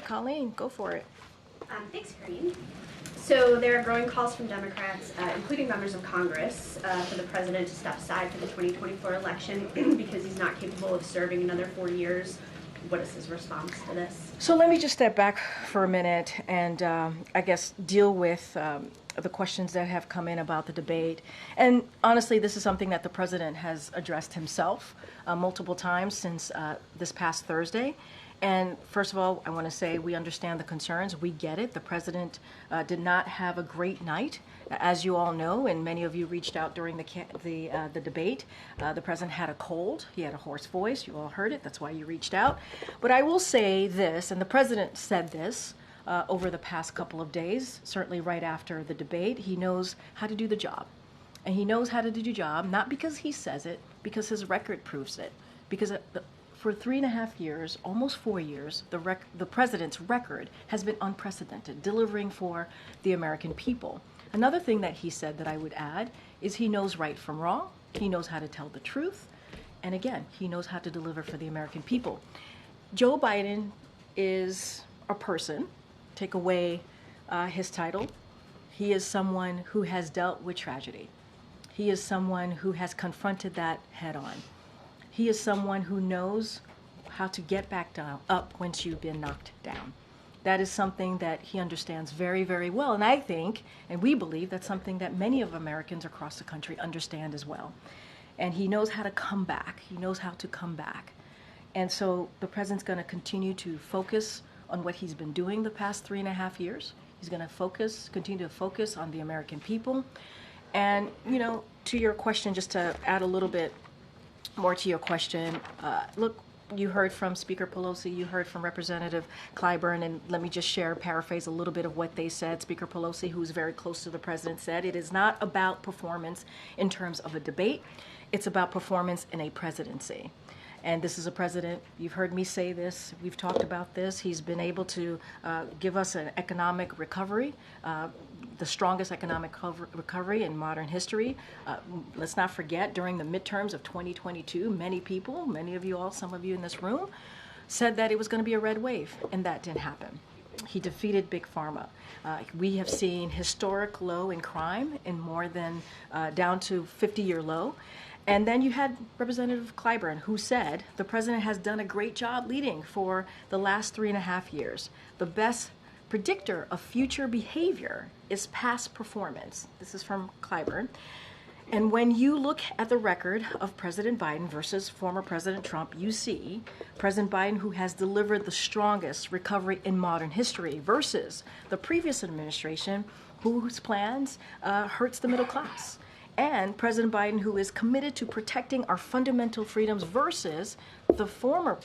right, Colleen, go for it. Thanks, Karine. So there are growing calls from Democrats, including members of Congress, for the president to step aside for the 2024 election because he's not capable of serving another 4 years. What is his response to this? So let me just step back for a minute and I guess deal with the questions that have come in about the debate. And honestly, this is something that the president has addressed himself multiple times since this past Thursday. And first of all, I want to say we understand the concerns. We get it. The president did not have a great night, as you all know, and many of you reached out during the debate. The president had a cold. He had a hoarse voice. You all heard it. That's why you reached out. But I will say this, and the president said this over the past couple of days, certainly right after the debate. He knows how to do the job. And he knows how to do the job, not because he says it, because his record proves it. Because for 3.5 years, almost 4 years, the president's record has been unprecedented, delivering for the American people. Another thing that he said that I would add is he knows right from wrong. He knows how to tell the truth. And again, he knows how to deliver for the American people. Joe Biden is a person. Take away his title. He is someone who has dealt with tragedy. He is someone who has confronted that head on. He is someone who knows how to get back up once you've been knocked down. That is something that he understands very, very well. And I think, and we believe, that's something that many of Americans across the country understand as well. And he knows how to come back. He knows how to come back. And so the president's going to continue to focus on what he's been doing the past 3.5 years. He's going to continue to focus on the American people. And, to your question, just to add a little bit more to your question, look, you heard from Speaker Pelosi, you heard from Representative Clyburn, and let me just paraphrase a little bit of what they said. Speaker Pelosi, who's very close to the president, said it is not about performance in terms of a debate. It's about performance in a presidency. And this is a president, you've heard me say this, we've talked about this. He's been able to give us an economic recovery, the strongest economic recovery in modern history. Let's not forget, during the midterms of 2022, many people, many of you all, some of you in this room, said that it was going to be a red wave, and that didn't happen. He defeated Big Pharma. We have seen historic low in crime in more than down to 50-year low. And then you had Representative Clyburn, who said the president has done a great job leading for the last 3.5 years. The best predictor of future behavior is past performance. This is from Clyburn. And when you look at the record of President Biden versus former President Trump, you see President Biden, who has delivered the strongest recovery in modern history, versus the previous administration, whose plans hurts the middle class. And President Biden, who is committed to protecting our fundamental freedoms, versus the former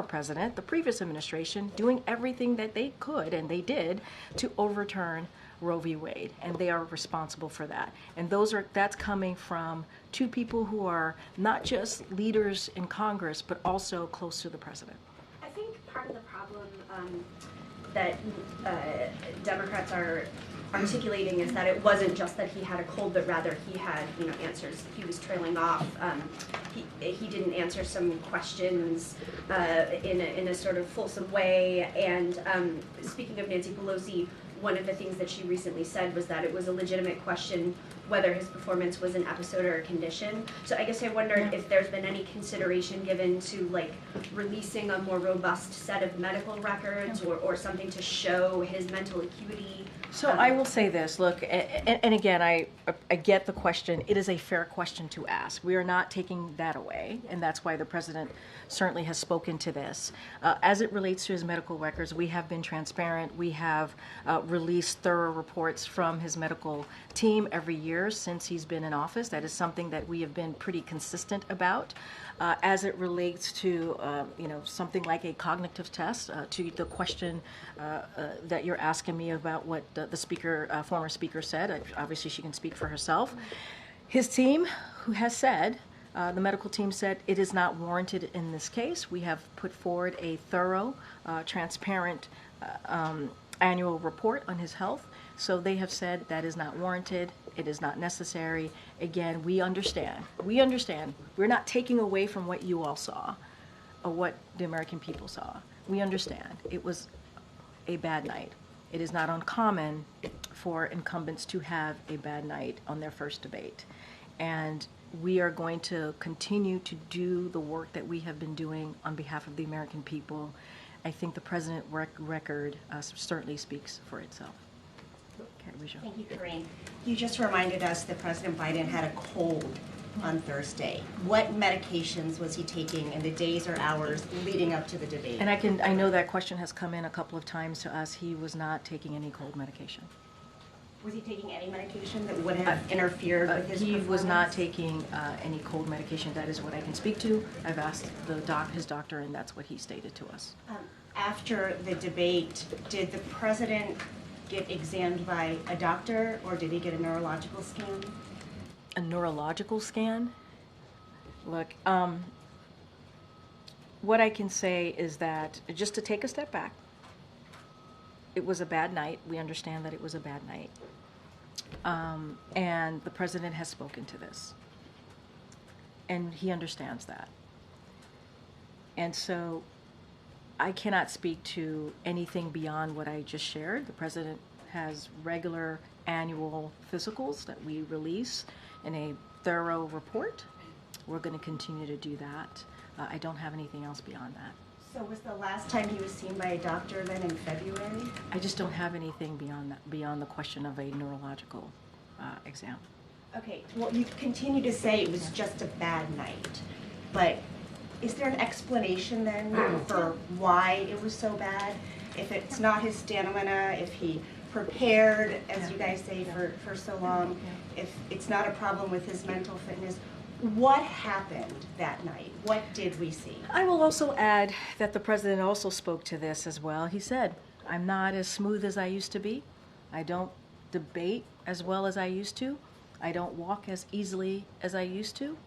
president, the previous administration, doing everything that they could, and they did, to overturn Roe v. Wade. And they are responsible for that. And that's coming from two people who are not just leaders in Congress, but also close to the president. I think part of the problem that Democrats are articulating is that it wasn't just that he had a cold, but rather he had, answers. He was trailing off. He didn't answer some questions in a sort of fulsome way. And speaking of Nancy Pelosi, one of the things that she recently said was that it was a legitimate question whether his performance was an episode or a condition. So I guess I wondered if there's been any consideration given to releasing a more robust set of medical records or something to show his mental acuity. So I will say this, look, and again, I get the question. It is a fair question to ask. We are not taking that away, and that's why the president certainly has spoken to this. As it relates to his medical records, we have been transparent. We have released thorough reports from his medical team every year since he's been in office. That is something that we have been pretty consistent about. As it relates to, something like a cognitive test, to the question that you're asking me about what the speaker, former speaker said. Obviously, she can speak for herself. His team, who has said, the medical team said it is not warranted in this case. We have put forward a thorough, transparent annual report on his health. So they have said that is not warranted. It is not necessary. Again, we understand. We're not taking away from what you all saw or what the American people saw. We understand. It was a bad night. It is not uncommon for incumbents to have a bad night on their first debate. And we are going to continue to do the work that we have been doing on behalf of the American people. I think the president's record certainly speaks for itself. Okay, Rachel. Thank you, Karine. You just reminded us that President Biden had a cold on Thursday. What medications was he taking in the days or hours leading up to the debate? And I know that question has come in a couple of times to us. He was not taking any cold medication. Was he taking any medication that would have interfered with his He performance? was not taking any cold medication. That is what I can speak to. I've asked his doctor, and that's what he stated to us. After the debate, did the president get examined by a doctor, or did he get a neurological scan? A neurological scan? Look, what I can say is that, just to take a step back, it was a bad night. We understand that it was a bad night. And the president has spoken to this. And he understands that. And so I cannot speak to anything beyond what I just shared. The president has regular annual physicals that we release in a thorough report. We're going to continue to do that. I don't have anything else beyond that. So was the last time he was seen by a doctor then in February? I just don't have anything beyond that, beyond the question of a neurological exam. Okay, well, you continue to say it was just a bad night, but is there an explanation then for why it was so bad? If it's not his stamina, if he prepared, as you guys say, for so long, if it's not a problem with his mental fitness, what happened that night? What did we see? I will also add that the president also spoke to this as well. He said, I'm not as smooth as I used to be. I don't debate as well as I used to. I don't walk as easily as I used to.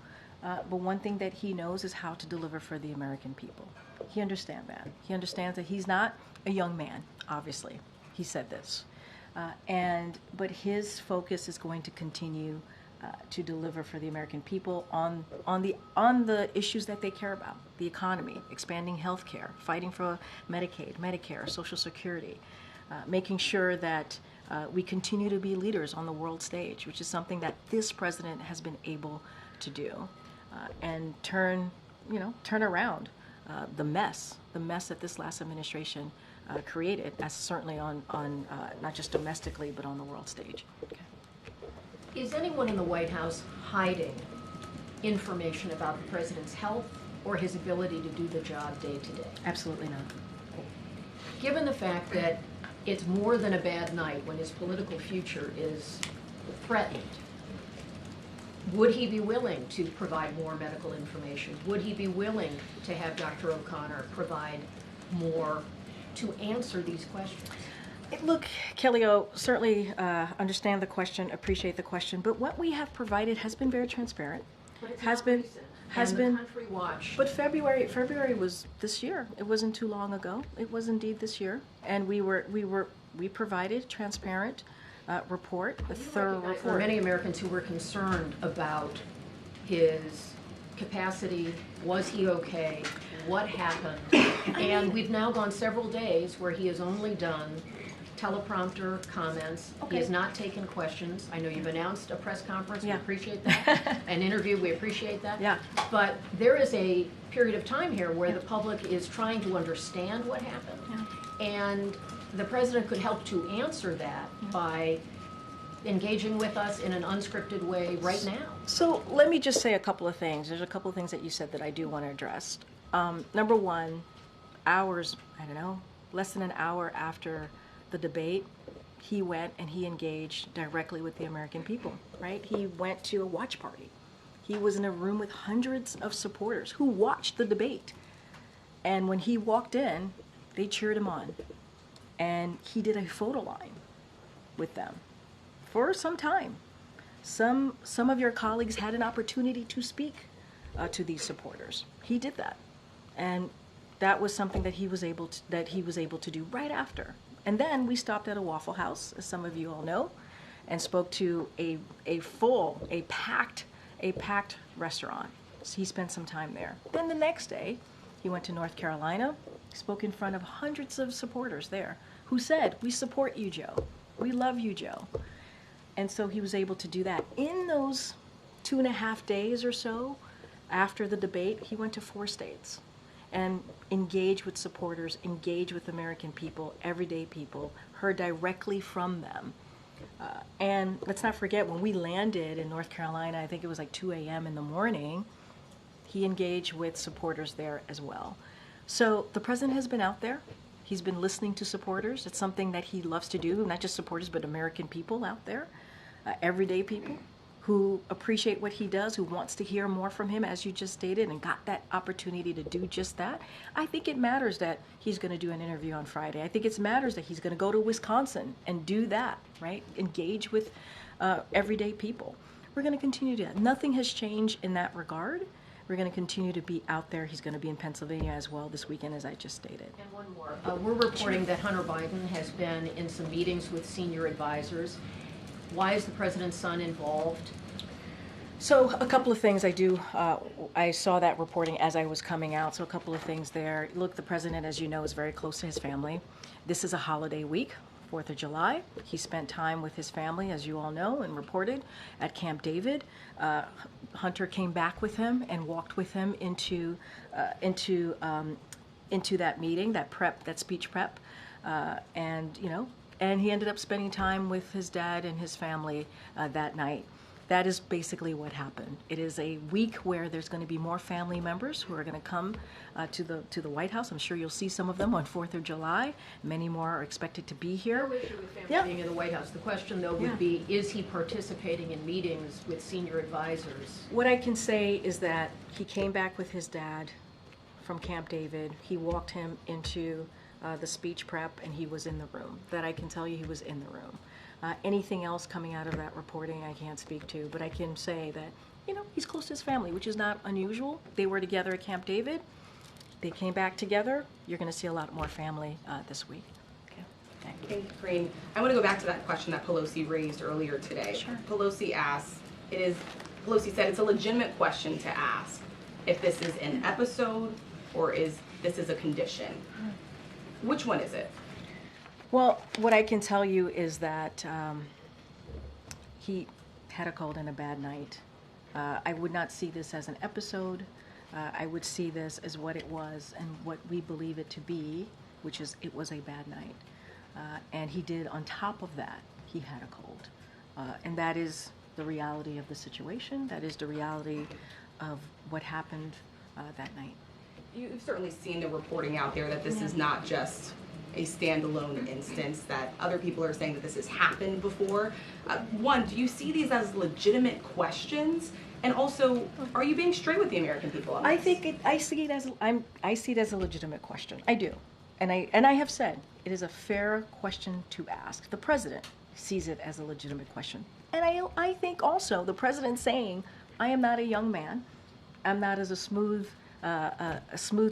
But one thing that he knows is how to deliver for the American people. He understands that. He understands that he's not a young man, obviously. He said this. But his focus is going to continue to deliver for the American people on the issues that they care about: the economy, expanding health care, fighting for Medicaid, Medicare, Social Security, making sure that we continue to be leaders on the world stage, which is something that this president has been able to do, and turn around the mess that this last administration created, as certainly on not just domestically but on the world stage. Okay. Is anyone in the White House hiding information about the president's health or his ability to do the job day to day? Absolutely not. Given the fact that it's more than a bad night when his political future is threatened, would he be willing to provide more medical information? Would he be willing to have Dr. O'Connor provide more to answer these questions? Look, Kelly-O, certainly understand the question, appreciate the question, but what we have provided has been very transparent. But it's Has not been, recent. has And been. the country watch. But February was this year. It wasn't too long ago. It was indeed this year, and we provided transparent report, a thorough There were report. many Americans who were concerned about his capacity. Was he okay? What happened? And we've now gone several days where he has only done teleprompter comments. He has not taken questions. I know you've announced a press conference. Yeah. We appreciate that. An interview. We appreciate that. Yeah. But there is a period of time here where the public is trying to understand what happened. Yeah. And the president could help to answer that by engaging with us in an unscripted way right now. So let me just say a couple of things. There's a couple of things that you said that I do want to address. Number one, less than an hour after the debate, he went and he engaged directly with the American people, right? He went to a watch party. He was in a room with hundreds of supporters who watched the debate. And when he walked in, they cheered him on. And he did a photo line with them for some time. Some of your colleagues had an opportunity to speak to these supporters. He did that. And that was something that he was able to do right after. And then we stopped at a Waffle House, as some of you all know, and spoke to a packed restaurant. So he spent some time there. Then the next day, he went to North Carolina. He spoke in front of hundreds of supporters there who said, "We support you, Joe. We love you, Joe." And so he was able to do that. In those 2.5 days or so after the debate, he went to 4 states and engaged with supporters, engaged with American people, everyday people, heard directly from them. And let's not forget, when we landed in North Carolina, I think it was like 2 a.m. in the morning, he engaged with supporters there as well. So the president has been out there. He's been listening to supporters. It's something that he loves to do, not just supporters, but American people out there, everyday people who appreciate what he does, who wants to hear more from him, as you just stated, and got that opportunity to do just that. I think it matters that he's going to do an interview on Friday. I think it matters that he's going to go to Wisconsin and do that, right? Engage with everyday people. We're going to continue to do that. Nothing has changed in that regard. We're going to continue to be out there. He's going to be in Pennsylvania as well this weekend, as I just stated. And one more. We're reporting that Hunter Biden has been in some meetings with senior advisors. Why is the president's son involved? So a couple of things I saw that reporting as I was coming out, so a couple of things there. Look, the president, as you know, is very close to his family. This is a holiday week, 4th of July. He spent time with his family, as you all know, and reported at Camp David. Hunter came back with him and walked with him into that meeting, that speech prep, and he ended up spending time with his dad and his family that night. That is basically what happened. It is a week where there's going to be more family members who are going to come to the White House. I'm sure you'll see some of them on 4th of July. Many more are expected to be here. No issue with family being in the White House. The question, though, would be, is he participating in meetings with senior advisors? What I can say is that he came back with his dad from Camp David. He walked him into the speech prep, and he was in the room. That I can tell you, he was in the room. Anything else coming out of that reporting I can't speak to, but I can say that, he's close to his family, which is not unusual. They were together at Camp David. They came back together. You're going to see a lot more family this week. Okay. Thank you, Karine. I want to go back to that question that Pelosi raised earlier today. Sure. Pelosi said it's a legitimate question to ask if this is an episode or this is a condition. Which one is it? Well, what I can tell you is that he had a cold and a bad night. I would not see this as an episode. I would see this as what it was and what we believe it to be, which is it was a bad night. And he did, on top of that, he had a cold. And that is the reality of the situation. That is the reality of what happened that night. You've certainly seen the reporting out there that this is not just a standalone instance, that other people are saying that this has happened before. One, do you see these as legitimate questions? And also, are you being straight with the American people on this? I see it as a legitimate question. I do. And I have said it is a fair question to ask. The president sees it as a legitimate question. And I think also the president saying, I am not a young man. I'm not as a smooth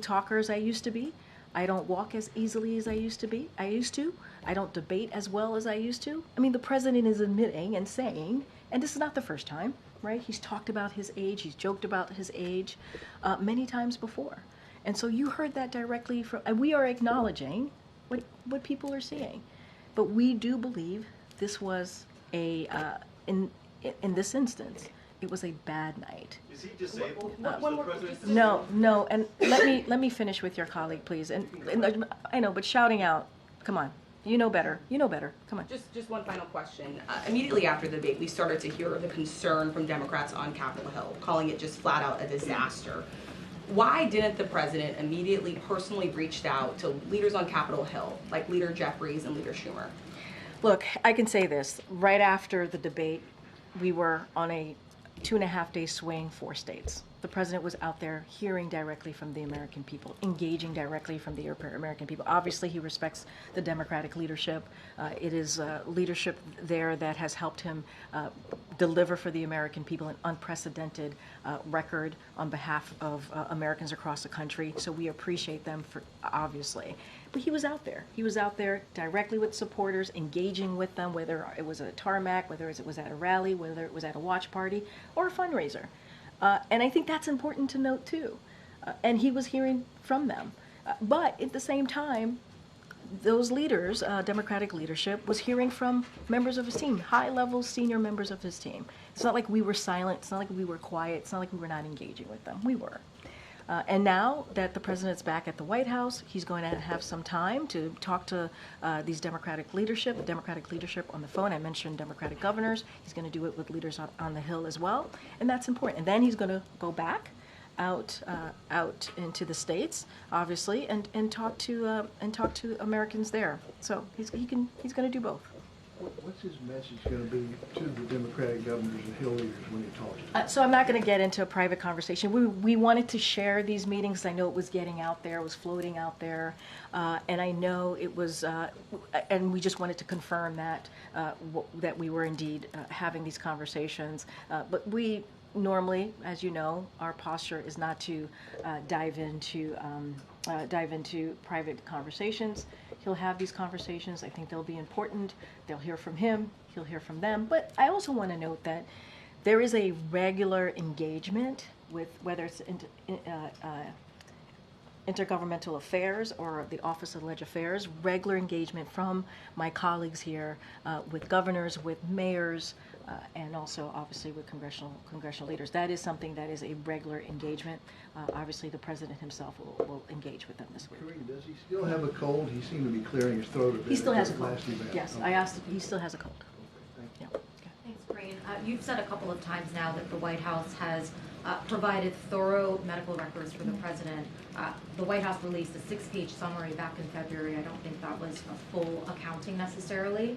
talker as I used to be. I don't walk as easily as I used to. I don't debate as well as I used to. I mean, the president is admitting and saying, and this is not the first time, right? He's talked about his age. He's joked about his age many times before. And so you heard that directly from, and we are acknowledging what people are seeing. But we do believe this was in this instance, it was a bad night. Is he disabled? No, and let me finish with your colleague, please. And I know, but shouting out, come on, you know better, come on. Just one final question. Immediately after the debate, we started to hear the concern from Democrats on Capitol Hill, calling it just flat out a disaster. Why didn't the president immediately personally reach out to leaders on Capitol Hill, like Leader Jeffries and Leader Schumer? Look, I can say this. Right after the debate, we were on a 2.5-day swing, 4 states. The president was out there hearing directly from the American people, engaging directly from the American people. Obviously, he respects the Democratic leadership. It is leadership there that has helped him deliver for the American people an unprecedented record on behalf of Americans across the country. So we appreciate them for, obviously. But he was out there. He was out there directly with supporters, engaging with them, whether it was at a tarmac, whether it was at a rally, whether it was at a watch party or a fundraiser. And I think that's important to note too. And he was hearing from them. But at the same time, those leaders, Democratic leadership, was hearing from members of his team, high-level senior members of his team. It's not like we were silent. It's not like we were quiet. It's not like we were not engaging with them. We were. And now that the president's back at the White House, he's going to have some time to talk to these Democratic leadership on the phone. I mentioned Democratic governors. He's going to do it with leaders on the Hill as well. And that's important. And then he's going to go back out into the states, obviously, and talk to Americans there. So he's going to do both. What's his message going to be to the Democratic governors and Hill leaders when he talks to them? So I'm not going to get into a private conversation. We wanted to share these meetings. I know it was getting out there, it was floating out there, and I know it was, and we just wanted to confirm that that we were indeed having these conversations. But we normally, as you know, our posture is not to dive into private conversations. He'll have these conversations. I think they'll be important. They'll hear from him. He'll hear from them. But I also want to note that there is a regular engagement with whether it's intergovernmental affairs or the Office of Legislative Affairs, regular engagement from my colleagues here with governors, with mayors, and also obviously with congressional leaders. That is something that is a regular engagement. Obviously the president himself will engage with them this week. Karine, does he still have a cold? He seemed to be clearing his throat a bit. He still has a at the cold. last event. Yes, Okay. I asked, he still has a cold. Okay, thank you. Yeah. Okay. Thanks, Karine. You've said a couple of times now that the White House has provided thorough medical records for the president. The White House released a 6-page summary back in February. I don't think that was a full accounting necessarily.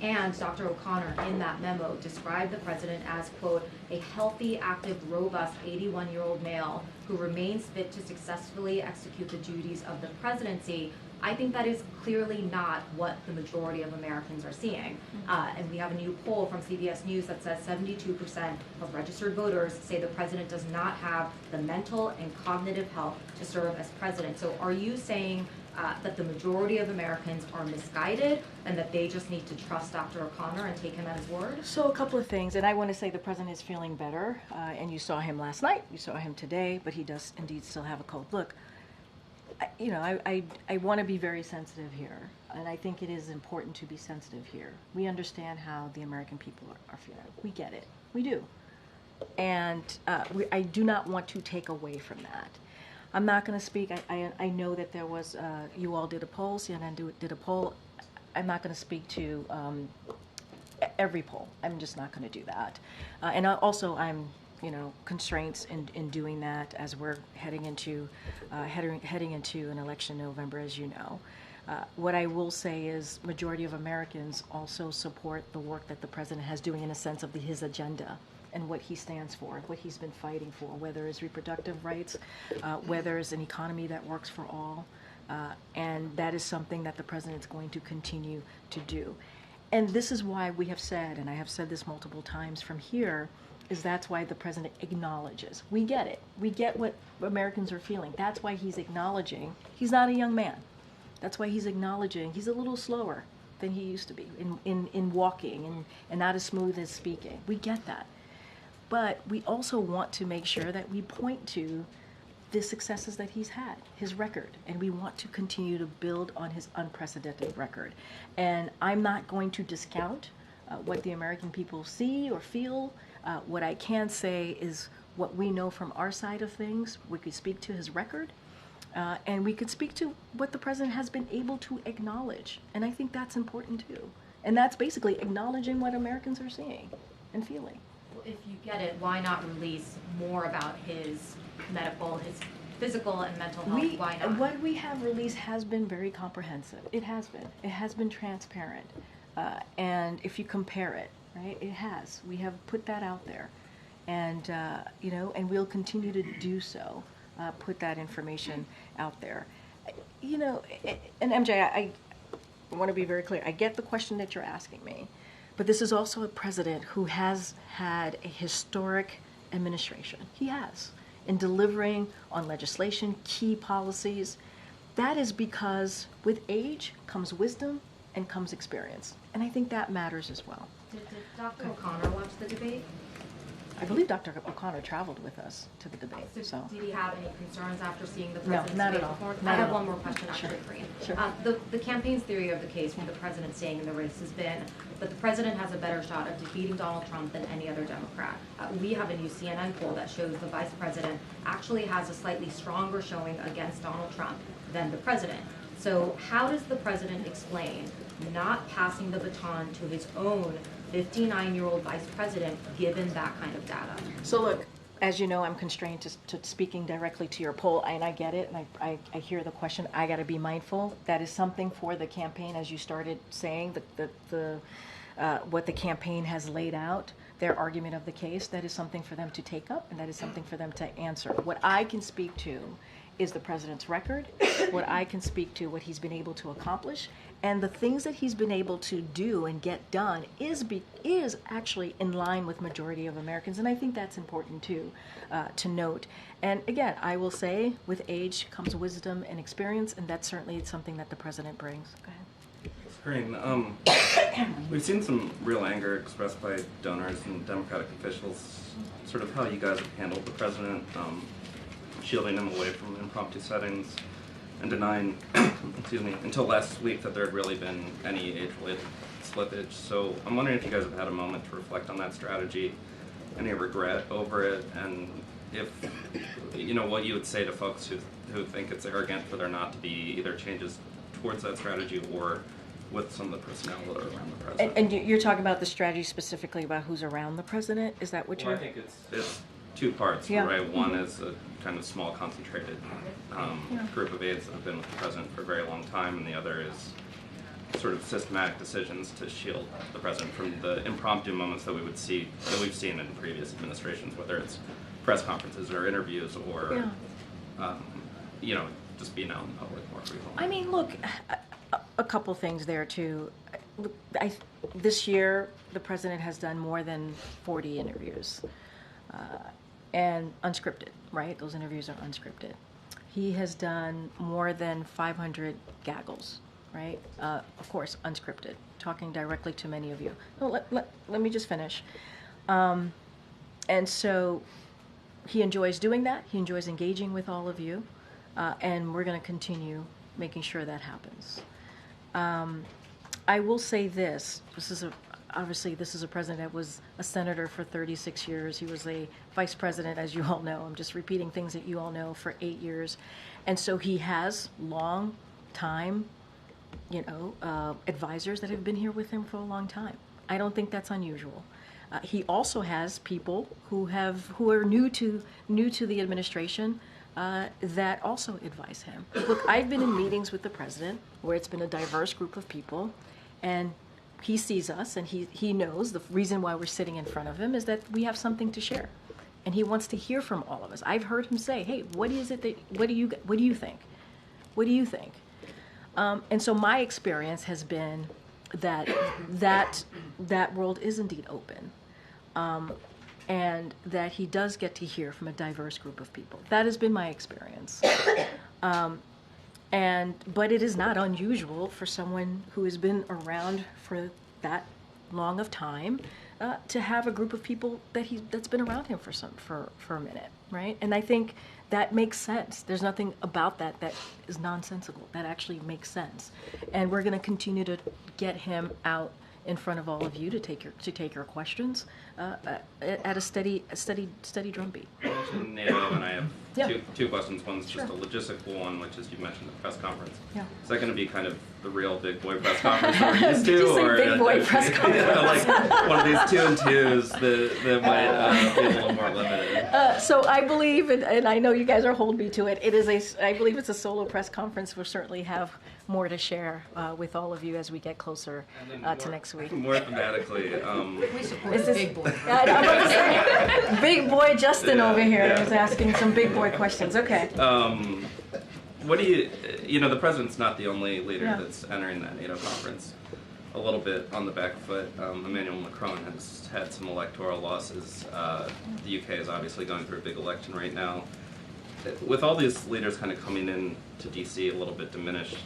And Dr. O'Connor in that memo described the president as, quote, a healthy, active, robust 81-year-old male who remains fit to successfully execute the duties of the presidency. I think that is clearly not what the majority of Americans are seeing. And we have a new poll from CBS News that says 72% of registered voters say the president does not have the mental and cognitive health to serve as president. So are you saying that the majority of Americans are misguided and that they just need to trust Dr. O'Connor and take him at his word? So a couple of things, and I want to say the president is feeling better, and you saw him last night, you saw him today, but he does indeed still have a cold. Look, I want to be very sensitive here, and I think it is important to be sensitive here. We understand how the American people are feeling. We get it. We do. And I do not want to take away from that. I'm not going to speak. I know that there was, you all did a poll, CNN did a poll. I'm not going to speak to every poll. I'm just not going to do that. And also, I'm constraints in doing that as we're heading into an election in November, as you know. What I will say is majority of Americans also support the work that the president has doing in a sense of his agenda and what he stands for, what he's been fighting for, whether it's reproductive rights, whether it's an economy that works for all. And that is something that the president is going to continue to do. And this is why we have said, and I have said this multiple times from here, is that's why the president acknowledges. We get it. We get what Americans are feeling. That's why he's acknowledging. He's not a young man. That's why he's acknowledging. He's a little slower than he used to be in walking and not as smooth as speaking. We get that. But we also want to make sure that we point to the successes that he's had, his record, and we want to continue to build on his unprecedented record. And I'm not going to discount what the American people see or feel. What I can say is what we know from our side of things. We could speak to his record, and we could speak to what the president has been able to acknowledge. And I think that's important too. And that's basically acknowledging what Americans are seeing and feeling. If you get it, why not release more about his medical, his physical and mental health? Why not? What we have released has been very comprehensive. It has been. It has been transparent. And if you compare it, right, it has. We have put that out there. And, and we'll continue to do so, put that information out there. And MJ, I want to be very clear. I get the question that you're asking me. But this is also a president who has had a historic administration. He has, in delivering on legislation, key policies. That is because with age comes wisdom and comes experience. And I think that matters as well. Did Dr. O'Connor watch the debate? I believe Dr. O'Connor traveled with us to the debate, so. Did he have any concerns after seeing the No, president's not at debate all. performance? Not I at have all. one more question actually, Karine. Sure. The campaign's theory of the case with the president staying in the race has been that the president has a better shot of defeating Donald Trump than any other Democrat. We have a new CNN poll that shows the vice president actually has a slightly stronger showing against Donald Trump than the president. So how does the president explain not passing the baton to his own 59-year-old vice president given that kind of data? So look, as you know, I'm constrained to speaking directly to your poll, and I get it, and I hear the question. I got to be mindful. That is something for the campaign, as you started saying, what the campaign has laid out, their argument of the case. That is something for them to take up, and that is something for them to answer. What I can speak to is the president's record, what I can speak to, what he's been able to accomplish, and the things that he's been able to do and get done is actually in line with majority of Americans, and I think that's important too, to note. And again, I will say, with age comes wisdom and experience, and that's certainly something that the president brings. Go ahead. Karine, we've seen some real anger expressed by donors and Democratic officials, sort of how you guys have handled the president, shielding him away from impromptu settings and denying, excuse me, until last week that there had really been any age-related slippage. So I'm wondering if you guys have had a moment to reflect on that strategy, any regret over it, and if, what you would say to folks who think it's arrogant for there not to be either changes towards that strategy or with some of the personnel that are around the president. And you're talking about the strategy specifically about who's around the president? Is that what Well, you're... I think it's two parts, Yeah. right? One is a kind of small, concentrated group of aides that have been with the president for a very long time, and the other is sort of systematic decisions to shield the president from the impromptu moments that we've seen in previous administrations, whether it's press conferences or interviews or, just being out in public more frequently. I mean, look, a couple things there too. This year, the president has done more than 40 interviews, and unscripted, right? Those interviews are unscripted. He has done more than 500 gaggles, right? Of course, unscripted, talking directly to many of you. No, let me just finish. And so he enjoys doing that. He enjoys engaging with all of you, and we're going to continue making sure that happens. I will say this. Obviously, this is a president that was a senator for 36 years. He was a vice president, as you all know. I'm just repeating things that you all know, for 8 years. And so he has long time, advisors that have been here with him for a long time. I don't think that's unusual. He also has people who are new to the administration that also advise him. Look, I've been in meetings with the president where it's been a diverse group of people, and he sees us, and he knows the reason why we're sitting in front of him is that we have something to share, and he wants to hear from all of us. I've heard him say, "Hey, what do you think? What do you think?" And so my experience has been that world is indeed open, and that he does get to hear from a diverse group of people. That has been my experience. But it is not unusual for someone who has been around for that long of time to have a group of people that's been around him for a minute, right? And I think that makes sense. There's nothing about that is nonsensical. That actually makes sense. And we're going to continue to get him out in front of all of you to take your questions at a steady drumbeat. NATO, and I have Yeah. two questions. One's Sure. just a logistical one, which is you mentioned the press conference. Yeah. Is that going to be kind of the real big boy press conference that we're used Did to? you say big boy press conference? Like one of these 2-and-2s that might be a little more limited. So I believe, and I know you guys are holding me to it. I believe it's a solo press conference. We'll certainly have more to share with all of you as we get closer to next week. More thematically, We support the big boy. I'm about to say, big boy Justin over here Yeah. is asking some big boy questions. Okay. what do you, the president's not the only leader Yeah. that's entering that NATO conference a little bit on the back foot. Emmanuel Macron has had some electoral losses. The UK is obviously going through a big election right now. With all these leaders kind of coming in to DC a little bit diminished,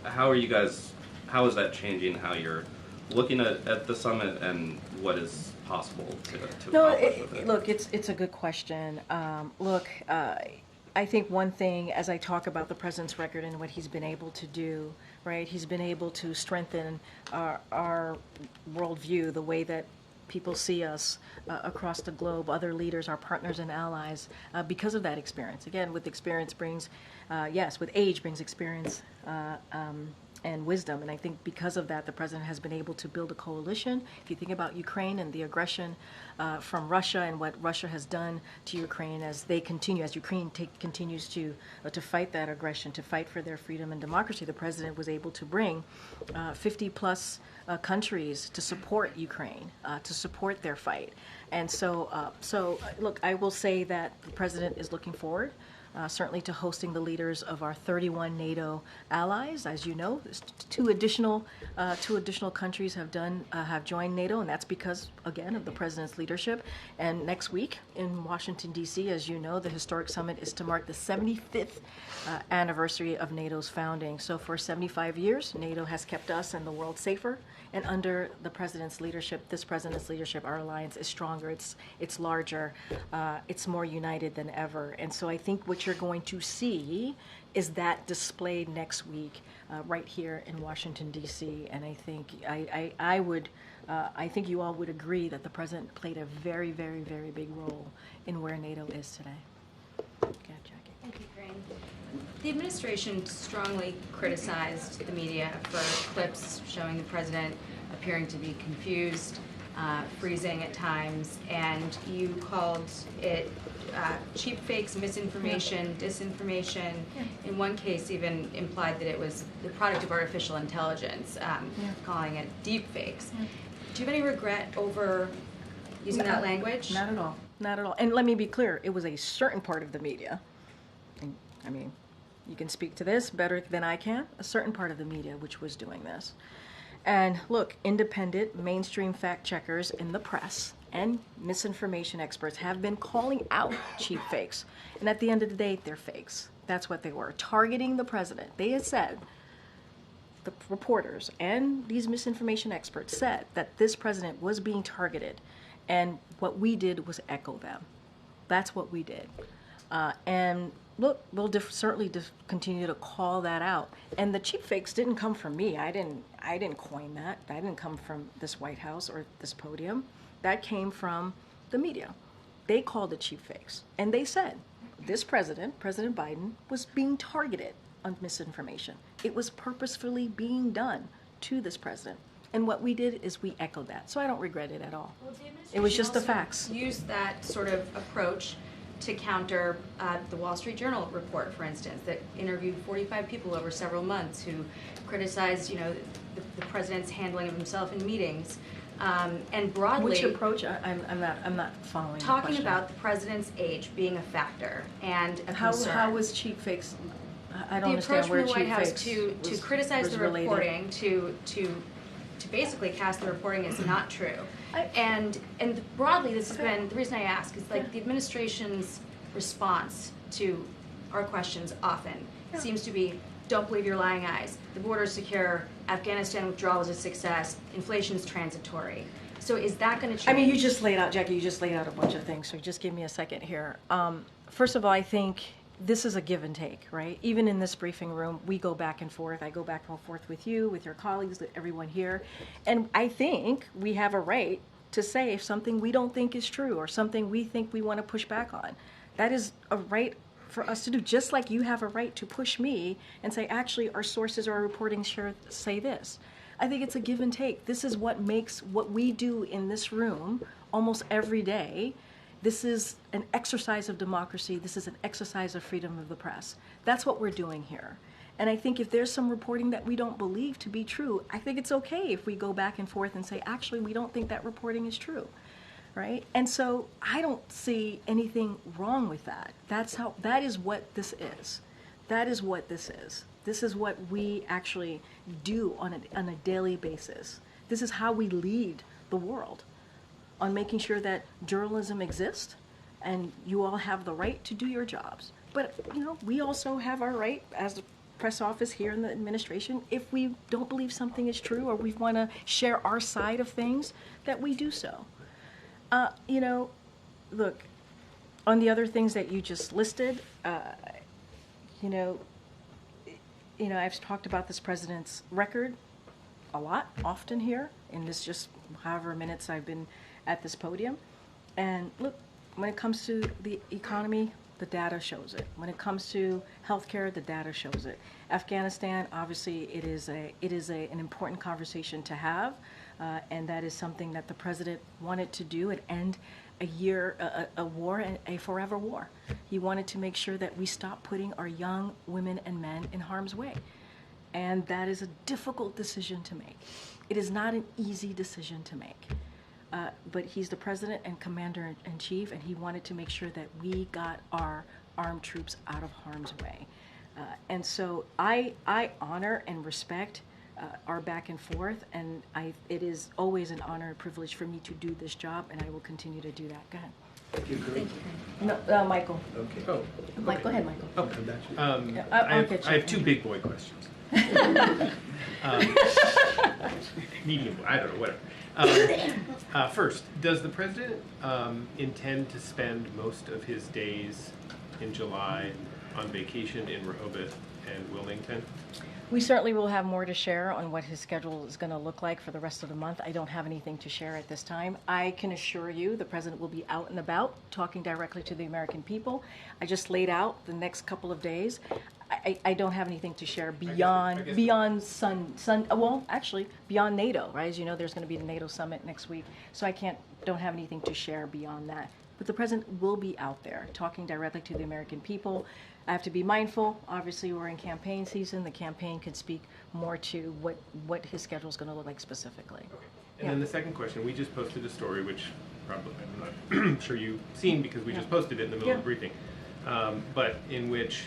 how is that changing how you're looking at the summit, and what is possible to No, accomplish with it? look, it's a good question. I think one thing, as I talk about the president's record and what he's been able to do, right? He's been able to strengthen our worldview, the way that people see us across the globe, other leaders, our partners and allies, because of that experience. Again, with experience brings, with age brings experience and wisdom. And I think because of that, the president has been able to build a coalition. If you think about Ukraine and the aggression from Russia and what Russia has done to Ukraine as Ukraine continues to fight that aggression, to fight for their freedom and democracy, the president was able to bring 50 plus countries to support Ukraine, to support their fight. And so look, I will say that the president is looking forward certainly to hosting the leaders of our 31 NATO allies. As you know, two additional countries have joined NATO, and that's because, again, of the president's leadership. And next week in Washington, D.C., as you know, the historic summit is to mark the 75th anniversary of NATO's founding. So for 75 years, NATO has kept us and the world safer. And under the president's leadership, our alliance is stronger, it's larger, it's more united than ever. And so I think what you're going to see is that displayed next week right here in Washington, D.C. And I think I think you all would agree that the president played a very, very, very big role in where NATO is today. Okay, Jackie. Thank you, Karine. The administration strongly criticized the media for clips showing the president appearing to be confused, freezing at times, and you called it cheap fakes, misinformation, disinformation. In one case, even implied that it was the product of artificial intelligence, calling it deep fakes. Do you have any regret over using that language? Not at all. Not at all. And let me be clear, it was a certain part of the media. I mean, you can speak to this better than I can, a certain part of the media which was doing this. And look, independent, mainstream fact checkers in the press and misinformation experts have been calling out cheap fakes. And at the end of the day, they're fakes. That's what they were, targeting the president. They had said, the reporters and these misinformation experts said that this president was being targeted. And what we did was echo them. That's what we did. And look, we'll certainly continue to call that out. And the cheap fakes didn't come from me. I didn't coin that. That didn't come from this White House or this podium. That came from the media. They called it cheap fakes. And they said this president, President Biden, was being targeted on misinformation. It was purposefully being done to this president. And what we did is we echoed that. So I don't regret it at all. Well, it was just the facts. Use that sort of approach to counter the Wall Street Journal report, for instance, that interviewed 45 people over several months who criticized, the president's handling of himself in meetings, and broadly. Which approach? I'm not following. Talking about the president's age being a factor and a concern. How was cheap fakes? I don't understand where cheap fakes. The approach from the White House to criticize the reporting, to basically cast the reporting as not true. And broadly, this has been, the reason I ask is the administration's response to our questions often seems to be, don't believe your lying eyes, the border's secure, Afghanistan withdrawal was a success, inflation's transitory. So is that going to change? I mean, you just laid out, Jackie, a bunch of things, so just give me a second here. First of all, I think this is a give and take, right? Even in this briefing room, we go back and forth. I go back and forth with you, with your colleagues, with everyone here. And I think we have a right to say if something we don't think is true or something we think we want to push back on. That is a right for us to do, just like you have a right to push me and say, actually, our sources or our reporting say this. I think it's a give and take. This is what makes what we do in this room almost every day. This is an exercise of democracy. This is an exercise of freedom of the press. That's what we're doing here. And I think if there's some reporting that we don't believe to be true, I think it's okay if we go back and forth and say, actually, we don't think that reporting is true, right? And so I don't see anything wrong with that. That is what this is. That is what this is. This is what we actually do on a daily basis. This is how we lead the world, on making sure that journalism exists and you all have the right to do your jobs. But, we also have our right as the press office here in the administration, if we don't believe something is true or we want to share our side of things, that we do so. You know, look, on the other things that you just listed, you know, I've talked about this president's record a lot, often here, in this just however minutes I've been at this podium. And look, when it comes to the economy, the data shows it. When it comes to healthcare, the data shows it. Afghanistan, obviously, it is an important conversation to have, and that is something that the president wanted to do and end a war, a forever war. He wanted to make sure that we stop putting our young women and men in harm's way. And that is a difficult decision to make. It is not an easy decision to make. But he's the president and commander-in-chief, and he wanted to make sure that we got our armed troops out of harm's way. And so I honor and respect our back and forth, and it is always an honor and privilege for me to do this job, and I will continue to do that. Go ahead. Thank you, Karine. No, Michael. Okay. Oh, Mike, go ahead, Michael. okay. I'll I have two big boy questions. Medium boy, I don't know, whatever. First, does the president intend to spend most of his days in July on vacation in Rehoboth and Wilmington? We certainly will have more to share on what his schedule is going to look like for the rest of the month. I don't have anything to share at this time. I can assure you the president will be out and about talking directly to the American people. I just laid out the next couple of days. I don't have anything to share beyond beyond NATO, right? As you know, there's going to be the NATO summit next week, so I don't have anything to share beyond that. But the president will be out there talking directly to the American people. I have to be mindful. Obviously, we're in campaign season. The campaign could speak more to what his schedule is going to look like specifically. Okay. And then the second question, we just posted a story, which probably I'm not sure you've seen because we just posted it in the middle of the briefing, but in which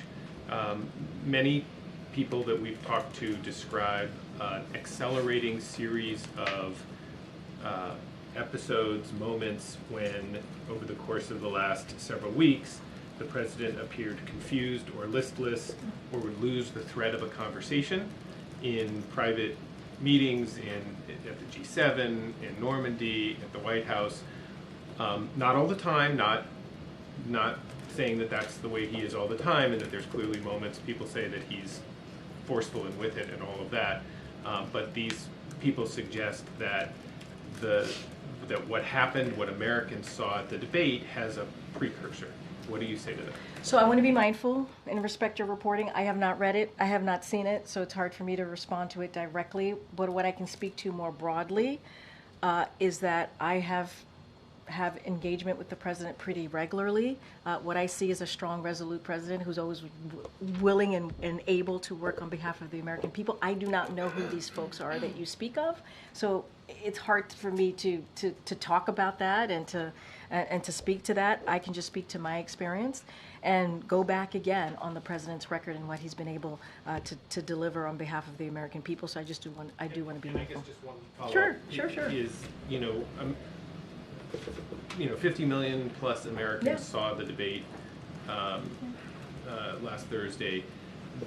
many people that we've talked to describe an accelerating series of episodes, moments when, over the course of the last several weeks, the president appeared confused or listless or would lose the thread of a conversation in private meetings at the G7, in Normandy, at the White House. Not all the time, not saying that that's the way he is all the time and that there's clearly moments people say that he's forceful and with it and all of that. But these people suggest that that what happened, what Americans saw at the debate, has a precursor. What do you say to that? So I want to be mindful and respect your reporting. I have not read it. I have not seen it, so it's hard for me to respond to it directly. But what I can speak to more broadly is that I have engagement with the president pretty regularly. What I see is a strong, resolute president who's always willing and able to work on behalf of the American people. I do not know who these folks are that you speak of, so it's hard for me to talk about that and to speak to that. I can just speak to my experience and go back again on the president's record and what he's been able to deliver on behalf of the American people. So I do want to be mindful. I guess just one follow-up. Sure. Is 50 million plus Americans saw the debate last Thursday.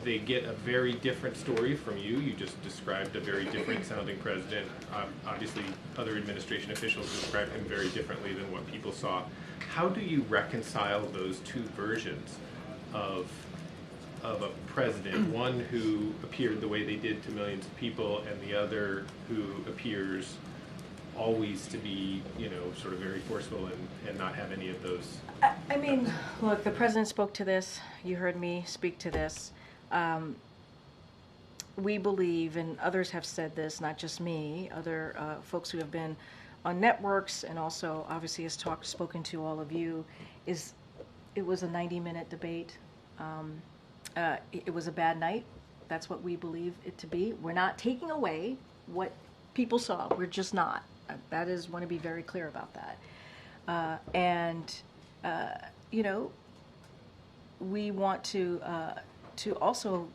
They get a very different story from you. You just described a very different sounding president. Obviously, other administration officials described him very differently than what people saw. How do you reconcile those two versions of a president, one who appeared the way they did to millions of people and the other who appears always to be, sort of very forceful and not have any of those? I mean, look, the president spoke to this. You heard me speak to this. We believe, and others have said this, not just me, other folks who have been on networks and also obviously has spoken to all of you, it was a 90-minute debate. It was a bad night. That's what we believe it to be. We're not taking away what people saw. We're just not. Want to be very clear about that. We want to also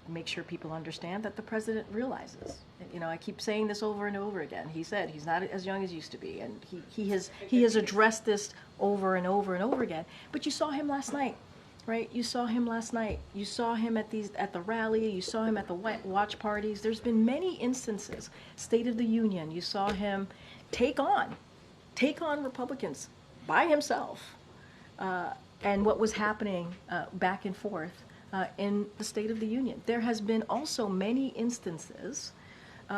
make sure people understand that the president realizes. I keep saying this over and over again. He said he's not as young as he used to be, and he has addressed this over and over and over again. But you saw him last night, right? You saw him last night. You saw him at the rally. You saw him at the watch parties. There's been many instances. State of the Union. You saw him take on take on Republicans by himself, and what was happening back and forth in the State of the Union. There has been also many instances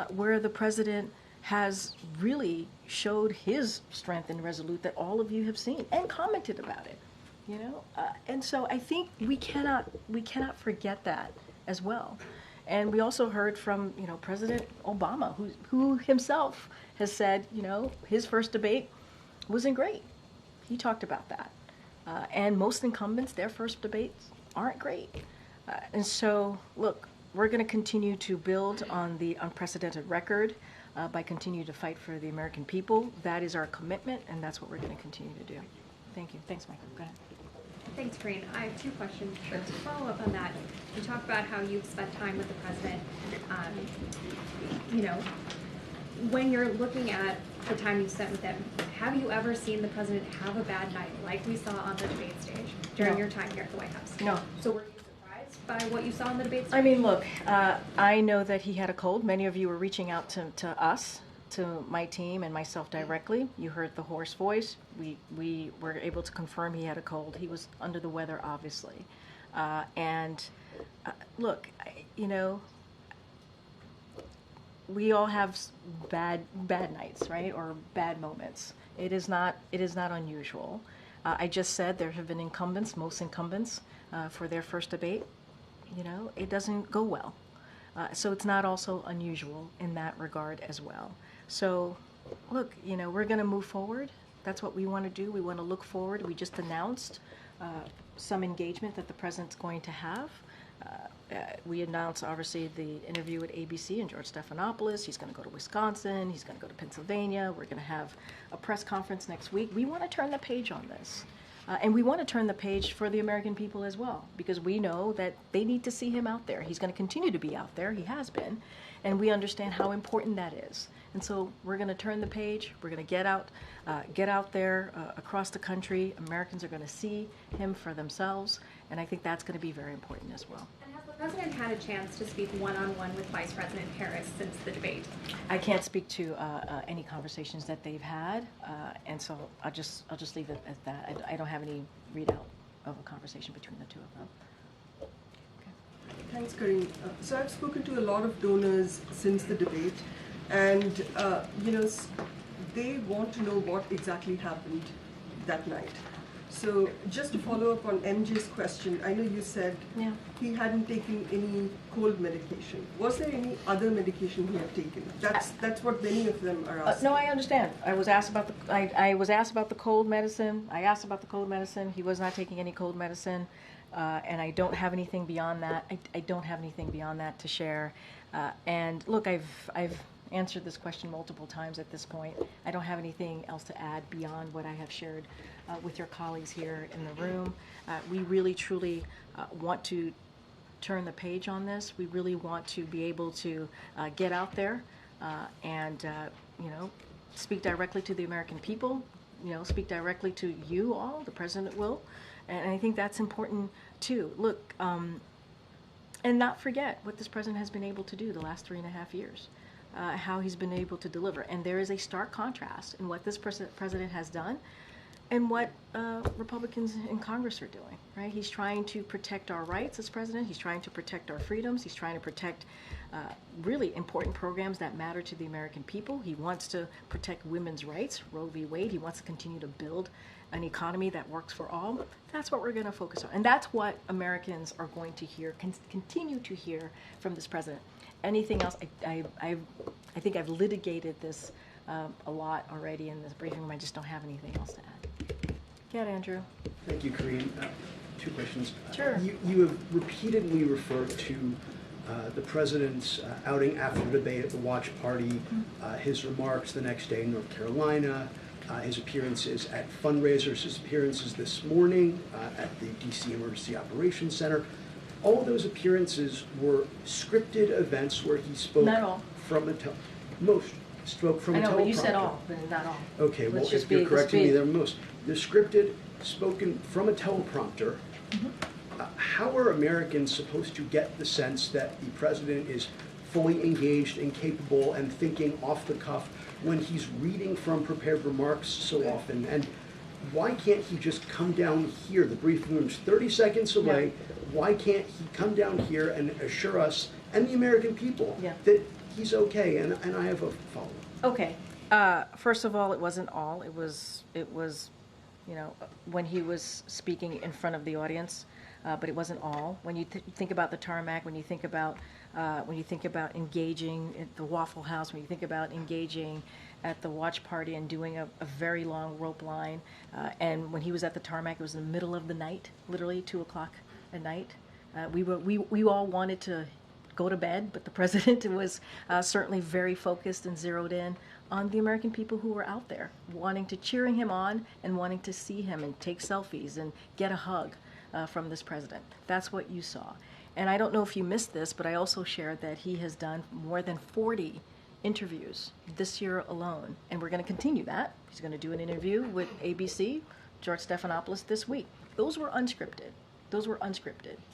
where the president has really showed his strength and resolute that all of you have seen and commented about it, you know. And so I think we cannot forget that as well. And we also heard from, you know, President Obama, who himself has said, you know, his first debate wasn't great. He talked about that. And most incumbents, their first debates aren't great. And so, look, we're going to continue to build on the unprecedented record by continuing to fight for the American people. That is our commitment, and that's what we're going to continue to do. Thank you. Thanks, Michael. Go ahead. Thanks, Karine. I have 2 questions. But to follow up on that, you talk about how you've spent time with the president. You know, when you're looking at the time you've spent with him, have you ever seen the president have a bad night like we saw on the debate stage during your time here at the White House? No. So were you surprised by what you saw on the debate stage? I mean, look, I know that he had a cold. Many of you were reaching out to us, to my team and myself directly. You heard the hoarse voice. We were able to confirm he had a cold. He was under the weather, obviously. Look, you know, we all have bad nights, right, or bad moments. It is not unusual. I just said there have been incumbents, most incumbents, for their first debate. You know, it doesn't go well. So it's not also unusual in that regard as well. So, look, you know, we're going to move forward. That's what we want to do. We want to look forward. We just announced some engagement that the president's going to have. We announced, obviously, the interview with ABC and George Stephanopoulos. He's going to go to Wisconsin. He's going to go to Pennsylvania. We're going to have a press conference next week. We want to turn the page on this. And we want to turn the page for the American people as well, because we know that they need to see him out there. He's going to continue to be out there. He has been. And we understand how important that is. And so we're going to turn the page. We're going to get out there across the country. Americans are going to see him for themselves. And I think that's going to be very important as well. And has the president had a chance to speak one-on-one with Vice President Harris since the debate? I can't speak to any conversations that they've had, and so I'll just leave it at that. I don't have any readout of a conversation between the two of them. Thanks, Karine. So I've spoken to a lot of donors since the debate, and you know, they want to know what exactly happened that night. So just to follow up on MJ's question, I know you said he hadn't taken any cold medication. Was there any other medication he had taken? That's what many of them are asking. No, I understand. I was asked about the cold medicine. I asked about the cold medicine. He was not taking any cold medicine, and I don't have anything beyond that. I don't have anything beyond that to share. And look, I've answered this question multiple times at this point. I don't have anything else to add beyond what I have shared with your colleagues here in the room. We really, truly want to turn the page on this. We really want to be able to get out there and, you know, speak directly to the American people, you know, speak directly to you all, the president will. And I think that's important too. Look, and not forget what this president has been able to do the last 3.5 years. How he's been able to deliver. And there is a stark contrast in what this president has done and what Republicans in Congress are doing, right? He's trying to protect our rights as president. He's trying to protect our freedoms. He's trying to protect really important programs that matter to the American people. He wants to protect women's rights, Roe v. Wade. He wants to continue to build an economy that works for all. That's what we're going to focus on. And that's what Americans are going to hear, continue to hear from this president. Anything else, I think I've litigated this a lot already in this briefing room. I just don't have anything else to add. Yeah, Andrew. Thank you, Karine. 2 questions. Sure. You have repeatedly referred to the president's outing after the debate at the watch party, his remarks the next day in North Carolina, his appearances at fundraisers, his appearances this morning at the DC Emergency Operations Center. All of those appearances were scripted events where he spoke from a most spoke from a teleprompter. I know, but you said all, but not all. Okay, well, if you're correcting me, they're most. They're scripted, spoken from a teleprompter. How are Americans supposed to get the sense that the president is fully engaged and capable and thinking off the cuff when he's reading from prepared remarks so often? And why can't he just come down here? The briefing room's 30 seconds away. Why can't he come down here and assure us and the American people that he's okay? And I have a follow-up. Okay. First of all, it wasn't all. It was, you know, when he was speaking in front of the audience, but it wasn't all. When you think about the tarmac, when you think about engaging at the Waffle House, when you think about engaging at the watch party and doing a very long rope line, and when he was at the tarmac, it was in the middle of the night, literally 2 o'clock at night. We all wanted to go to bed, but the president was certainly very focused and zeroed in on the American people who were out there, cheering him on and wanting to see him and take selfies and get a hug from this president. That's what you saw. And I don't know if you missed this, but I also shared that he has done more than 40 interviews this year alone, and we're going to continue that. He's going to do an interview with ABC, George Stephanopoulos, this week. Those were unscripted.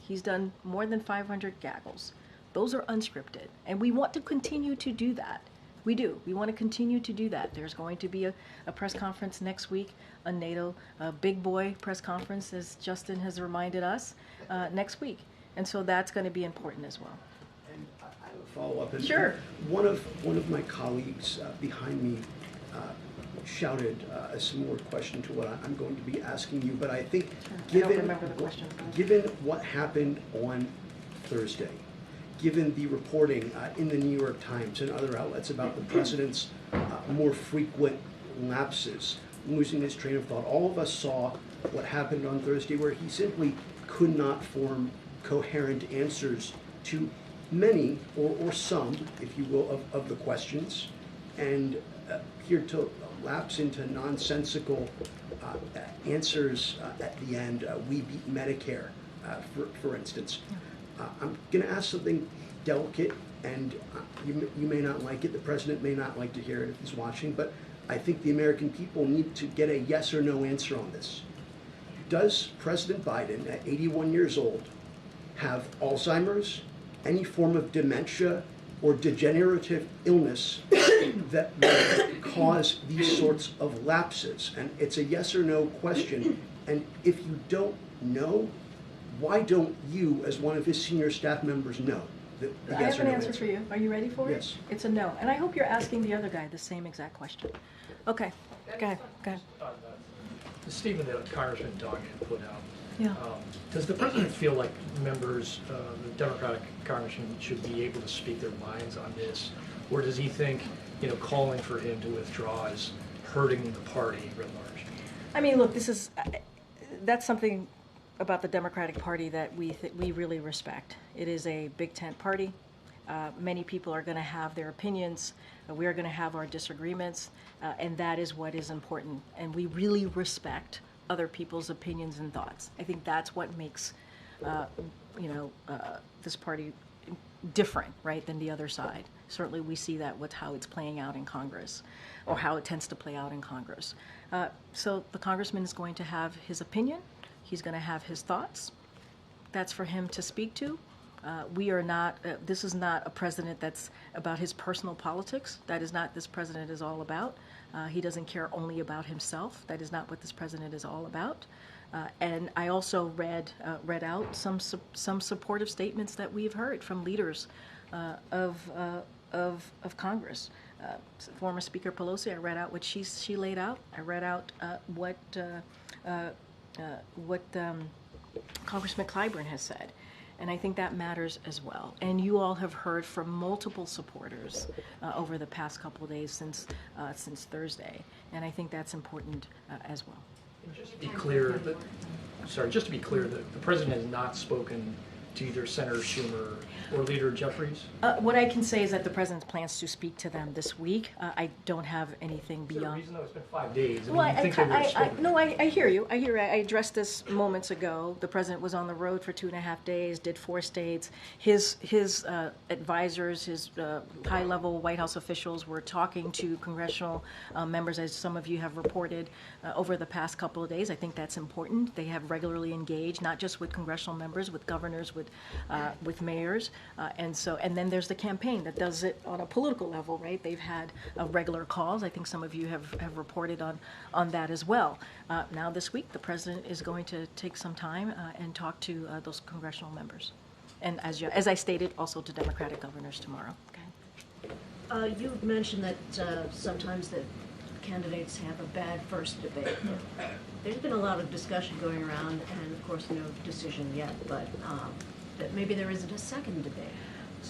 He's done more than 500 gaggles. Those are unscripted, and we want to continue to do that. We do. We want to continue to do that. There's going to be a press conference next week, a NATO big boy press conference, as Justin has reminded us, next week. And so that's going to be important as well. And I have a follow-up. Sure. One of my colleagues behind me shouted a similar question to what I'm going to be asking you, but I think given what happened on Thursday, given the reporting in the New York Times and other outlets about the president's more frequent lapses, losing his train of thought, all of us saw what happened on Thursday, where he simply could not form coherent answers to many or some, if you will, of the questions, and appeared to lapse into nonsensical answers at the end. We beat Medicare, for instance. I'm going to ask something delicate, and you may not like it. The president may not like to hear it if he's watching, but I think the American people need to get a yes or no answer on this. Does President Biden, at 81 years old, have Alzheimer's, any form of dementia, or degenerative illness that would cause these sorts of lapses? And it's a yes or no question. And if you don't know, why don't you, as one of his senior staff members, know? I have an answer for you. Are you ready for it? Yes. It's a no. And I hope you're asking the other guy the same exact question. Okay. Go ahead. The statement that Congressman Doug had put out. Yeah. Does the president feel like members, the Democratic congressmen, should be able to speak their minds on this, or does he think, calling for him to withdraw is hurting the party writ large? I mean, look, that's something about the Democratic Party that we really respect. It is a big tent party. Many people are going to have their opinions. We are going to have our disagreements, and that is what is important. And we really respect other people's opinions and thoughts. I think that's what makes, this party different, right, than the other side. Certainly, we see that with how it's playing out in Congress, or how it tends to play out in Congress. So the congressman is going to have his opinion. He's going to have his thoughts. That's for him to speak to. We are not, this is not a president that's about his personal politics. That is not this president is all about. He doesn't care only about himself. That is not what this president is all about. And I also read out some supportive statements that we've heard from leaders of Congress. Former Speaker Pelosi, I read out what she laid out. I read out what Congressman Clyburn has said. And I think that matters as well. And you all have heard from multiple supporters over the past couple of days since Thursday. And I think that's important as well. Just to be clear, the president has not spoken to either Senator Schumer or Leader Jeffries? What I can say is that the president plans to speak to them this week. I don't have anything beyond. Is there a reason though it's been 5 days? I hear you. I addressed this moments ago. The president was on the road for 2.5 days, did 4 states. His advisors, his high-level White House officials were talking to congressional members, as some of you have reported over the past couple of days. I think that's important. They have regularly engaged, not just with congressional members, with governors, with vote with mayors. And then there's the campaign that does it on a political level, right? They've had regular calls. I think some of you have reported on that as well. Now this week, the president is going to take some time and talk to those congressional members. And as I stated, also to Democratic governors tomorrow. Okay. You mentioned that sometimes that candidates have a bad first debate. There's been a lot of discussion going around, and of course no decision yet, but that maybe there isn't a second debate.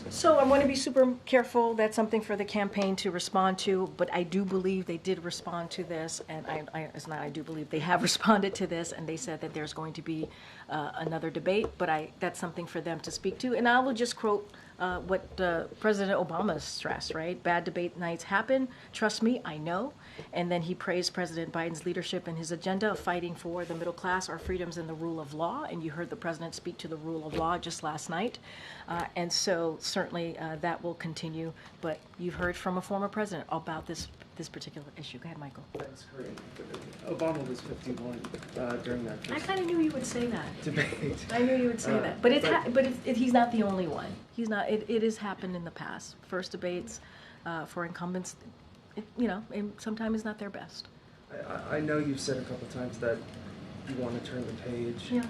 So I want to be super careful. That's something for the campaign to respond to, but I do believe they did respond to this, and I do believe they have responded to this, and they said that there's going to be another debate, but that's something for them to speak to. And I will just quote what President Obama stressed, right? Bad debate nights happen. Trust me, I know. And then he praised President Biden's leadership and his agenda of fighting for the middle class, our freedoms, and the rule of law. And you heard the president speak to the rule of law just last night. And so certainly that will continue. But you've heard from a former president about this particular issue. Go ahead, Michael. Thanks, Karine. Obama was 51 during that I kind of knew you would say that. debate. I knew you would say that. But he's not the only one. He's not. It has happened in the past. First debates for incumbents, and sometimes it's not their best. I know you've said a couple times that you want to turn the page. Yeah.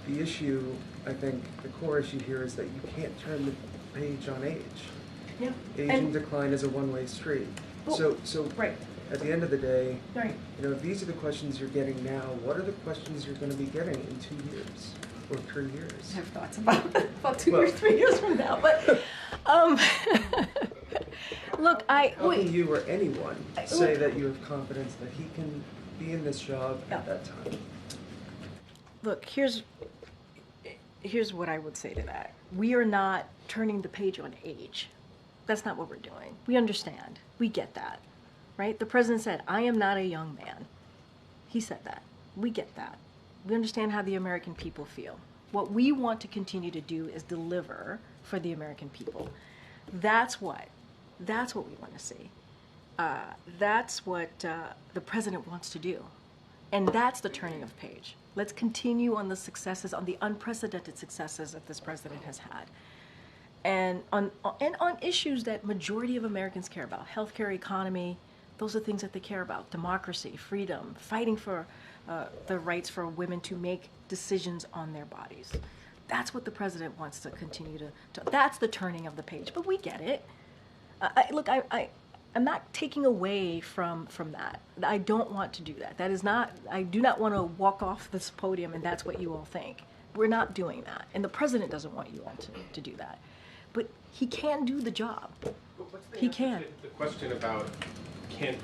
The issue, I think, the core issue here is that you can't turn the page on age. Yeah. Aging decline is a one-way street. Well, So right. At the end of the day, Right. if these are the questions you're getting now, what are the questions you're going to be getting in 2 years or 3 years? I have thoughts about 2 years, 3 years from now. But look, How can you or anyone say that you have confidence that he can be in this job at that time? Look, here's what I would say to that. We are not turning the page on age. That's not what we're doing. We understand. We get that, right? The president said, I am not a young man. He said that. We get that. We understand how the American people feel. What we want to continue to do is deliver for the American people. That's what we want to see. That's what the president wants to do. And that's the turning of page. Let's continue on the successes, on the unprecedented successes that this president has had. And on issues that majority of Americans care about, healthcare, economy, those are things that they care about. Democracy, freedom, fighting for the rights for women to make decisions on their bodies. That's what the president wants to continue to that's the turning of the page. But we get it. I'm not taking away from that. I don't want to do that. I do not want to walk off this podium and that's what you all think. We're not doing that. And the president doesn't want you all to do that. But he can do the job. He can. The question about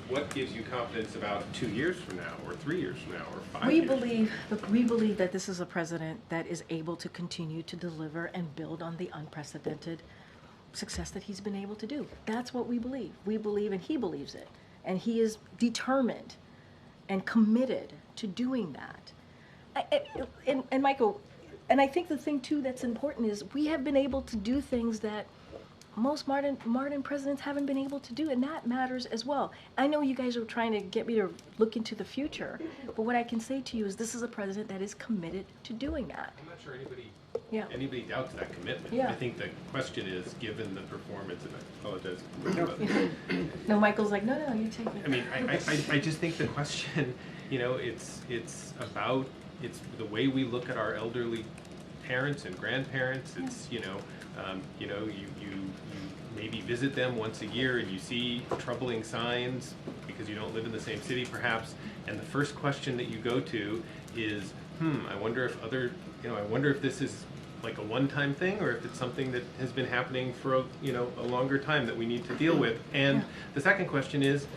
what gives you confidence about 2 years from now, or 3 years from now, or 5 years? We believe that this is a president that is able to continue to deliver and build on the unprecedented success that he's been able to do. That's what we believe. We believe, and he believes it. And he is determined and committed to doing that. And Michael, and I think the thing too that's important is we have been able to do things that most modern presidents haven't been able to do, and that matters as well. I know you guys are trying to get me to look into the future, but what I can say to you is this is a president that is committed to doing that. I'm not sure anybody doubts that commitment. Yeah. I think the question is, given the performance, and I apologize. No, Michael's like, no, you take it. I mean, I just think the question, it's about the way we look at our elderly parents and grandparents. It's you maybe visit them once a year and you see troubling signs because you don't live in the same city perhaps, and the first question that you go to is, I wonder if this is like a one-time thing or if it's something that has been happening for a longer time that we need to deal with. And the second question is,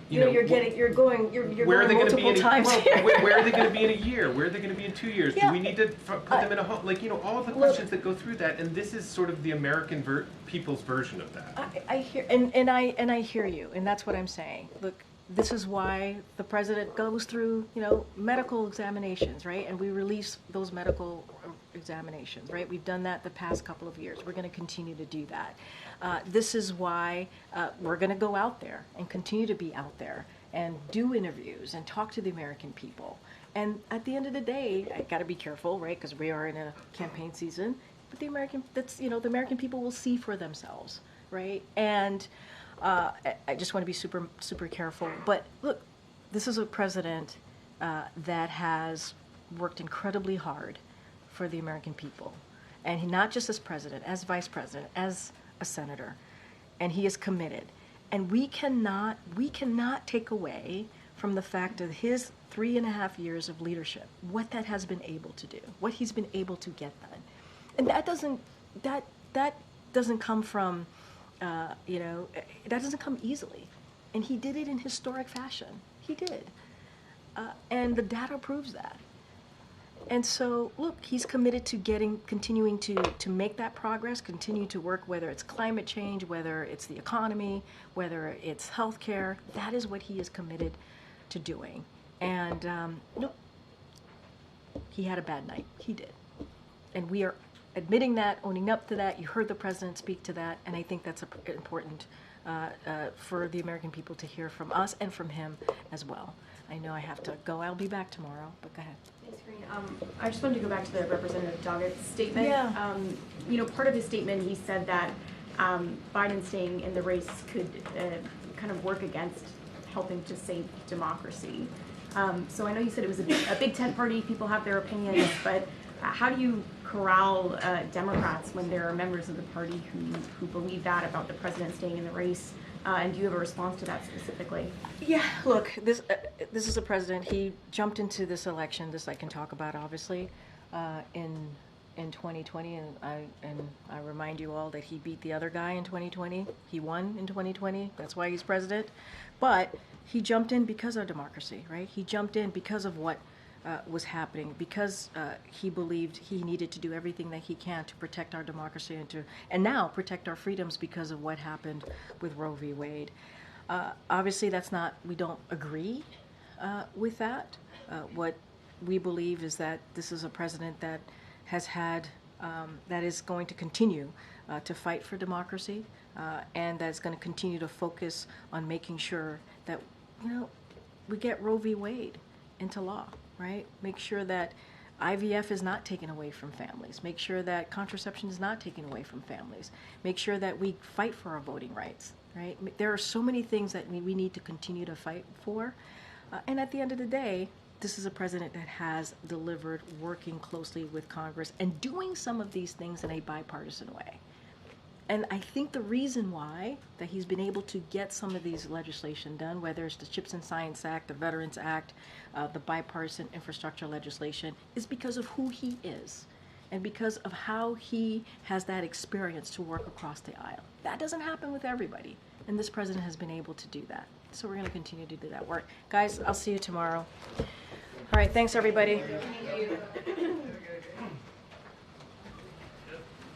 you're going multiple times here. Where are they going to be in a year? Where are they going to be in 2 years? Do we need to put them in a home? All of the questions that go through that, and this is sort of the American people's version of that. I hear, and I hear you, and that's what I'm saying. Look, this is why the president goes through, medical examinations, right? And we release those medical examinations, right? We've done that the past couple of years. We're going to continue to do that. This is why we're going to go out there and continue to be out there and do interviews and talk to the American people. And at the end of the day, I got to be careful, right? Because we are in a campaign season. what the American people will see for themselves, right? And I just want to be super, super careful. But look, this is a president that has worked incredibly hard for the American people. And he, not just as president, as vice president, as a senator. And he is committed. And we cannot take away from the fact of his 3.5 years of leadership, what that has been able to do, what he's been able to get done. And that doesn't come from, that doesn't come easily. And he did it in historic fashion. He did. And the data proves that. And so, look, he's committed to continuing to make that progress, continue to work, whether it's climate change, whether it's the economy, whether it's healthcare. That is what he is committed to doing. And, he had a bad night. He did. And we are admitting that, owning up to that. You heard the president speak to that, and I think that's important for the American people to hear from us and from him as well. I know I have to go. I'll be back tomorrow, but go ahead. Thanks, Karine. I just wanted to go back to the Representative Doggett's statement. Yeah. Part of his statement, he said that Biden staying in the race could kind of work against helping to save democracy. So I know you said it was a big tent party, people have their opinions, but how do you corral Democrats when there are members of the party who believe that about the president staying in the race? And do you have a response to that specifically? Yeah, look, this is a president. He jumped into this election. This I can talk about, obviously, in 2020, and I remind you all that he beat the other guy in 2020. He won in 2020. That's why he's president. But he jumped in because of democracy, right? He jumped in because of what was happening, because he believed he needed to do everything that he can to protect our democracy and now protect our freedoms because of what happened with Roe v. Wade. Obviously, we don't agree with that. What we believe is that this is a president that has had, that is going to continue to fight for democracy, and that's going to continue to focus on making sure that, we get Roe v. Wade into law. Right? Make sure that IVF is not taken away from families. Make sure that contraception is not taken away from families. Make sure that we fight for our voting rights. Right? There are so many things that we need to continue to fight for. And at the end of the day, this is a president that has delivered, working closely with Congress and doing some of these things in a bipartisan way. And I think the reason why that he's been able to get some of these legislation done, whether it's the CHIPS and Science Act, the Veterans Act, the bipartisan infrastructure legislation, is because of who he is and because of how he has that experience to work across the aisle. That doesn't happen with everybody, and this president has been able to do that. So we're going to continue to do that work. Guys, I'll see you tomorrow. All right, thanks, everybody. Thank you.